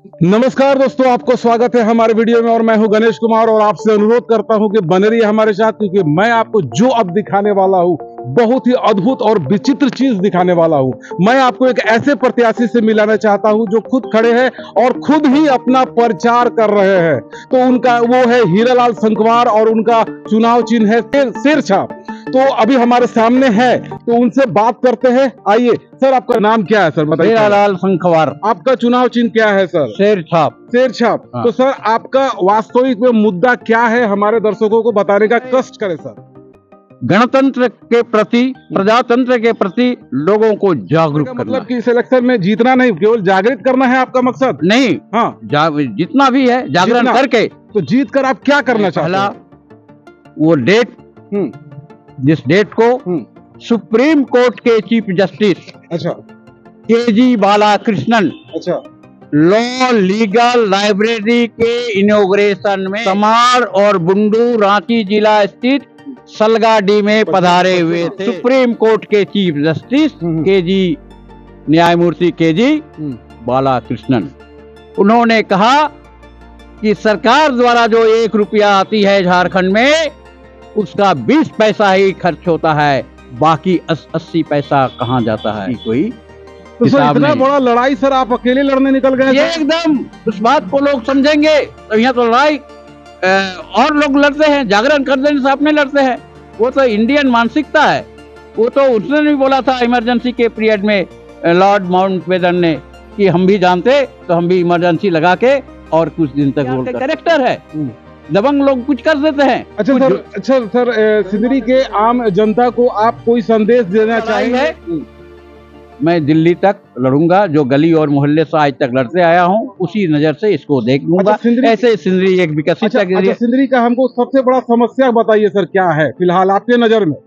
नमस्कार दोस्तों, आपको स्वागत है हमारे वीडियो में और मैं हूं गणेश कुमार और आपसे अनुरोध करता हूं कि बने रहिए हमारे साथ, क्योंकि मैं आपको जो अब दिखाने वाला हूं बहुत ही अद्भुत और विचित्र चीज दिखाने वाला हूं। मैं आपको एक ऐसे प्रत्याशी से मिलाना चाहता हूं जो खुद खड़े हैं और खुद ही अपना प्रचार कर रहे हैं। तो उनका वो है हीरालाल शंखवार और उनका चुनाव चिन्ह है शेरछाप। तो अभी हमारे सामने है, तो उनसे बात करते हैं। आइए सर, आपका नाम क्या है सर, बताइए। हीरालाल शंखवार। आपका चुनाव चिन्ह क्या है सर? शेरछाप। शेरछाप। हाँ। तो सर, आपका वास्तविक में मुद्दा क्या है, हमारे दर्शकों को बताने का कष्ट करें सर। गणतंत्र के प्रति, प्रजातंत्र के प्रति लोगों को जागरूक करना। मतलब कि इस इलेक्शन में जीतना नहीं, केवल जागृत करना है आपका मकसद? नहीं, हाँ, जितना भी है जागरण जितना। करके। तो जीत कर आप क्या करना चाहते पहला हैं? वो डेट, जिस डेट को सुप्रीम कोर्ट के चीफ जस्टिस अच्छा केजी बालाकृष्णन अच्छा लॉ लीगल लाइब्रेरी के इनॉग्रेशन में समार और बुंडू रांची जिला स्थित सलगाडी में पधारे हुए थे। सुप्रीम कोर्ट के चीफ जस्टिस केजी न्यायमूर्ति केजी बालाकृष्णन, उन्होंने कहा कि सरकार द्वारा जो 1 रुपया आती है झारखंड में, उसका 20 पैसा ही खर्च होता है, बाकी 80 पैसा कहाँ जाता है कोई तो सर, इतना बड़ा लड़ाई सर आप अकेले लड़ने निकल गए? ये एकदम उस बात को लोग समझेंगे तो यहाँ तो लड़ाई और लोग लड़ते हैं, जागरण कर देने से अपने लड़ते हैं। वो तो इंडियन मानसिकता है। वो तो उसने भी बोला था इमरजेंसी के पीरियड में, लॉर्ड माउंटबेटन ने, कि हम भी जानते तो हम भी इमरजेंसी लगा के और कुछ दिन तक बोलते। कैरेक्टर है, दबंग लोग कुछ कर देते हैं। अच्छा सर, सिंदरी के आम जनता को आप कोई संदेश देना चाहेंगे? मैं दिल्ली तक लड़ूंगा, जो गली और मोहल्ले से आज तक लड़ते आया हूँ उसी नजर से इसको देख लूंगा। ऐसे सिंदरी एक विकसित सिंदरी का हमको सबसे बड़ा समस्या बताइए सर, क्या है फिलहाल आपके नजर में?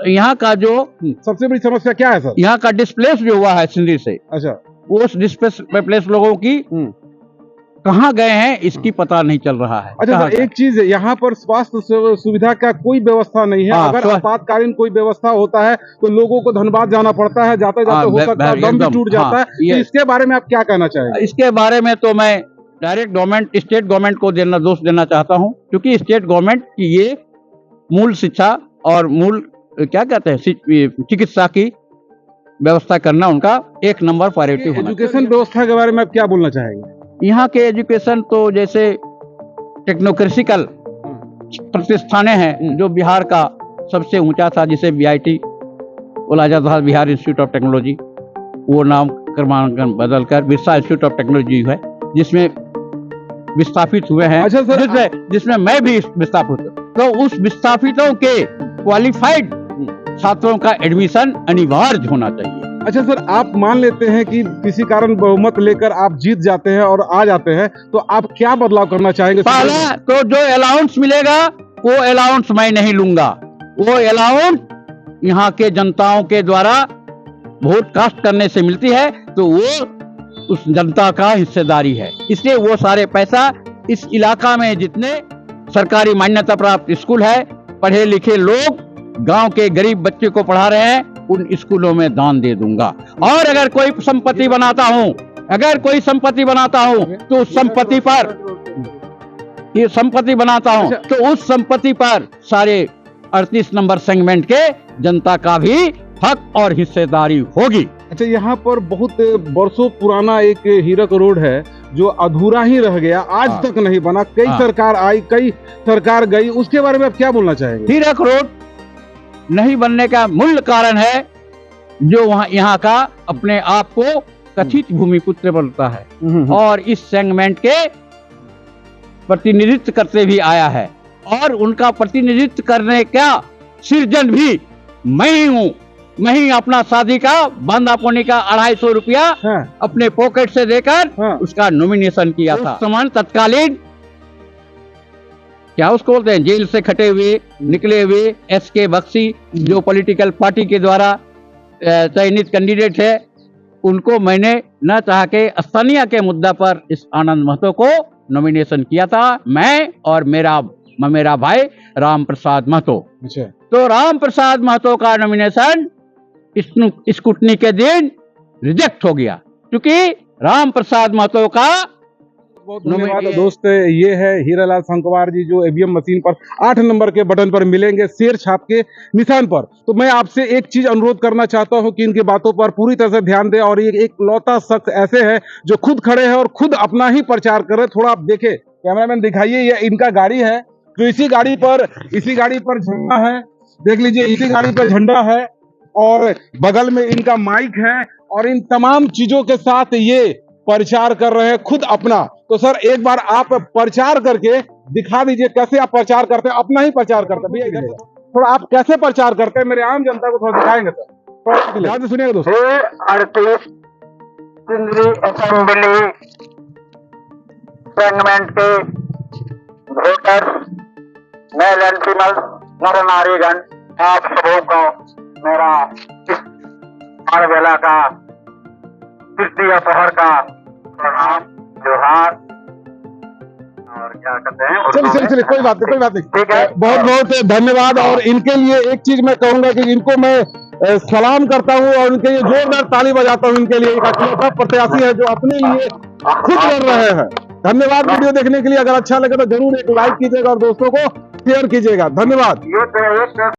यहाँ का जो सबसे बड़ी समस्या क्या है सर? यहाँ का डिस्प्लेस जो हुआ है सिंदरी से, अच्छा, वो उस डिस्प्लेस लोगों की कहाँ गए हैं इसकी पता नहीं चल रहा है। अच्छा सर, एक चीज है, यहाँ पर स्वास्थ्य सुविधा का कोई व्यवस्था नहीं है। अगर आपातकालीन कोई व्यवस्था होता है तो लोगों को धनबाद जाना पड़ता है, जाते जाते हो सकता है दम भी टूट जाता है। तो इसके बारे में आप क्या कहना चाहेंगे? इसके बारे में तो मैं डायरेक्ट गवर्नमेंट, स्टेट गवर्नमेंट को दोष देना चाहता हूँ, क्योंकि स्टेट गवर्नमेंट की ये मूल शिक्षा और मूल क्या कहते हैं चिकित्सा की व्यवस्था करना उनका 1 नंबर प्रायोरिटी होना। एजुकेशन व्यवस्था के बारे में आप क्या बोलना चाहेंगे? यहाँ के एजुकेशन तो जैसे टेक्नोक्रेटिकल प्रतिष्ठानें हैं, जो बिहार का सबसे ऊंचा था, जिसे BIT बोला जाता था, बिहार इंस्टीट्यूट ऑफ टेक्नोलॉजी, वो नाम क्रमांकन बदलकर बिरसा इंस्टीट्यूट ऑफ टेक्नोलॉजी है, जिसमें विस्थापित हुए हैं। अच्छा सर, जिसमें मैं भी विस्थापित हूँ। तो उस विस्थापितों के क्वालिफाइड छात्रों का एडमिशन अनिवार्य होना चाहिए। अच्छा सर, आप मान लेते हैं कि किसी कारण बहुमत लेकर आप जीत जाते हैं और आ जाते हैं, तो आप क्या बदलाव करना चाहेंगे? पहला तो जो अलाउंस मिलेगा वो अलाउंस मैं नहीं लूंगा। वो अलाउंस यहाँ के जनताओं के द्वारा वोट कास्ट करने से मिलती है, तो वो उस जनता का हिस्सेदारी है। इसलिए वो सारे पैसा इस इलाका में जितने सरकारी मान्यता प्राप्त स्कूल है, पढ़े लिखे लोग गांव के गरीब बच्चे को पढ़ा रहे हैं, उन स्कूलों में दान दे दूंगा। और अगर कोई संपत्ति बनाता हूं, तो उस संपत्ति पर तो उस संपत्ति पर सारे 38 नंबर सेगमेंट के जनता का भी हक और हिस्सेदारी होगी। अच्छा, यहाँ पर बहुत बरसों पुराना एक हीरक रोड है जो अधूरा ही रह गया, आज तक नहीं बना। कई सरकार आई, कई सरकार गई, उसके बारे में आप क्या बोलना चाहेंगे? हीरक रोड नहीं बनने का मूल कारण है जो यहाँ का अपने आप को कथित भूमिपुत्र बनता है और इस सेगमेंट के प्रतिनिधित्व करते भी आया है, और उनका प्रतिनिधित्व करने का सृजन भी मैं ही हूँ। मैं ही अपना शादी का बांधा पोनी का 250 रुपया अपने पॉकेट से देकर उसका नॉमिनेशन किया था। समान तत्कालीन क्या उसको बोलते हैं, जेल से खटे हुए निकले हुए SK बख्शी, जो पॉलिटिकल पार्टी के द्वारा चयनित कैंडिडेट है, उनको मैंने न चाह के स्थानीय के मुद्दा पर इस आनंद महतो को नॉमिनेशन किया था, मैं और मेरा भाई राम प्रसाद महतो। तो राम प्रसाद महतो का नॉमिनेशन स्कूटनी के दिन रिजेक्ट हो गया, क्योंकि राम प्रसाद महतो का बहुत धन्यवाद दोस्त। ये है हीरालाल संकवार जी जो ईवीएम मशीन पर 8 नंबर के बटन पर मिलेंगे शेर छाप के निशान पर। तो मैं आपसे एक चीज अनुरोध करना चाहता हूं कि इनकी बातों पर पूरी तरह से ध्यान दें और ये एक लौता शख्स ऐसे है जो खुद खड़े हैं और खुद अपना ही प्रचार कर रहे। थोड़ा आप देखें, कैमरामैन दिखाइए, ये इनका गाड़ी है जो इसी गाड़ी पर झंडा है, देख लीजिए इसी गाड़ी पर झंडा है और बगल में इनका माइक है और इन तमाम चीजों के साथ ये प्रचार कर रहे हैं खुद अपना। तो सर एक बार आप प्रचार करके दिखा दीजिए कैसे आप प्रचार करते हैं, अपना ही प्रचार करते हैं। भैया इधर थोड़ा आप कैसे प्रचार करते हैं मेरे आम जनता को थोड़ा दिखाएंगे सर, थोड़ा ध्यान से सुनिएगा दोस्तों। 38 केंद्रीय असेंबली सेगमेंट के वोटर्स, मेल एंड फीमेल, नर नारीगण, आप सबों को मेरा इस बेला का तृतीय पहर का प्रणाम, जोहार और क्या कहते हैं। चलिए कोई बात नहीं ठीक है, बहुत बहुत धन्यवाद। और इनके लिए एक चीज मैं कहूंगा कि इनको मैं सलाम करता हूं और उनके लिए जोरदार ताली बजाता हूं। इनके लिए एक अकेला प्रत्याशी है जो अपने लिए खुद लड़ रहे हैं। धन्यवाद वीडियो देखने के लिए। अगर अच्छा लगे तो जरूर एक लाइक कीजिएगा और दोस्तों को शेयर कीजिएगा। धन्यवाद। ये